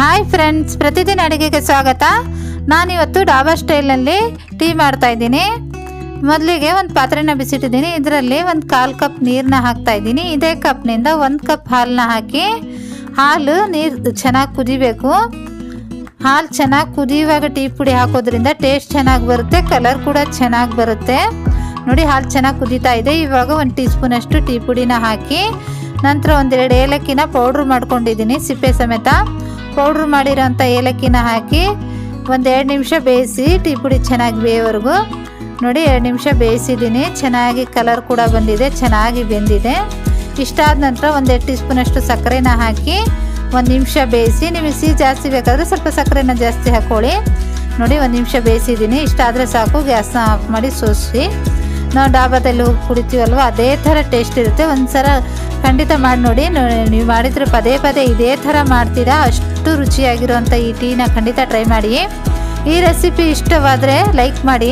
Hi friends, ಪ್ರತಿದಿನ ಅಡುಗೆಗೆ ಸ್ವಾಗತ. ನಾನಿವತ್ತು ಡಾಬಾ ಸ್ಟೈಲ್ನಲ್ಲಿ ಟೀ ಮಾಡ್ತಾ ಇದ್ದೀನಿ. ಮೊದಲಿಗೆ ಒಂದು ಪಾತ್ರೆನ ಬಿಸಿಟ್ಟಿದ್ದೀನಿ. ಇದರಲ್ಲಿ ಒಂದು 1/4 ಕಪ್ ನೀರನ್ನ ಹಾಕ್ತಾ ಇದ್ದೀನಿ. ಇದೇ ಕಪ್ನಿಂದ 1 ಕಪ್ ಹಾಲನ್ನ ಹಾಕಿ, ನೀರು ಚೆನ್ನಾಗಿ ಕುದಿಬೇಕು. ಹಾಲು ಚೆನ್ನಾಗಿ ಕುದಿಯುವಾಗ ಟೀ ಪುಡಿ ಹಾಕೋದ್ರಿಂದ ಟೇಸ್ಟ್ ಚೆನ್ನಾಗಿ ಬರುತ್ತೆ, ಕಲರ್ ಕೂಡ ಚೆನ್ನಾಗಿ ಬರುತ್ತೆ. ನೋಡಿ, ಹಾಲು ಚೆನ್ನಾಗಿ ಕುದೀತಾ ಇದೆ. ಇವಾಗ 1 ಟೀ ಸ್ಪೂನಷ್ಟು ಟೀ ಪುಡಿನ ಹಾಕಿ, ನಂತರ 1-2 ಏಲಕ್ಕಿನ ಪೌಡ್ರ್ ಮಾಡ್ಕೊಂಡಿದ್ದೀನಿ. ಸಿಪ್ಪೆ ಸಮೇತ ಪೌಡ್ರ್ ಮಾಡಿರೋಂಥ ಏಲಕ್ಕಿನ ಹಾಕಿ 1-2 ನಿಮಿಷ ಬೇಯಿಸಿ, ಟೀ ಪುಡಿ ಚೆನ್ನಾಗಿ ಬೇಯೋವರೆಗೂ. ನೋಡಿ, 2 ನಿಮಿಷ ಬೇಯಿಸಿದ್ದೀನಿ. ಚೆನ್ನಾಗಿ ಕಲರ್ ಕೂಡ ಬಂದಿದೆ, ಚೆನ್ನಾಗಿ ಬೆಂದಿದೆ. ಇಷ್ಟಾದ ನಂತರ 1-2 ಟೀ ಸ್ಪೂನಷ್ಟು ಸಕ್ಕರೆನ ಹಾಕಿ 1 ನಿಮಿಷ ಬೇಯಿಸಿ. ನಿಮಗೆ ಸಿಹಿ ಜಾಸ್ತಿ ಬೇಕಾದರೆ ಸ್ವಲ್ಪ ಸಕ್ಕರೆನ ಜಾಸ್ತಿ ಹಾಕ್ಕೊಳ್ಳಿ. ನೋಡಿ, 1 ನಿಮಿಷ ಬೇಯಿಸಿದ್ದೀನಿ. ಇಷ್ಟಾದರೆ ಸಾಕು. ಗ್ಯಾಸ್ನ ಆಫ್ ಮಾಡಿ ಸೋಸಿ. ನಾವು ಡಾಬಾದಲ್ಲಿ ಹೋಗಿ ಕುಡಿತೀವಲ್ವ, ಅದೇ ಥರ ಟೇಸ್ಟ್ ಇರುತ್ತೆ. ಒಂದ್ಸಲ ಖಂಡಿತ ಮಾಡಿ ನೋಡಿ. ನೀವು ಮಾಡಿದರೆ ಪದೇ ಪದೇ ಇದೇ ಥರ ಮಾಡ್ತೀರಾ. ಅಷ್ಟು ರುಚಿಯಾಗಿರುವಂಥ ಈ ಟೀನ ಖಂಡಿತ ಟ್ರೈ ಮಾಡಿ. ಈ ರೆಸಿಪಿ ಇಷ್ಟವಾದರೆ ಲೈಕ್ ಮಾಡಿ.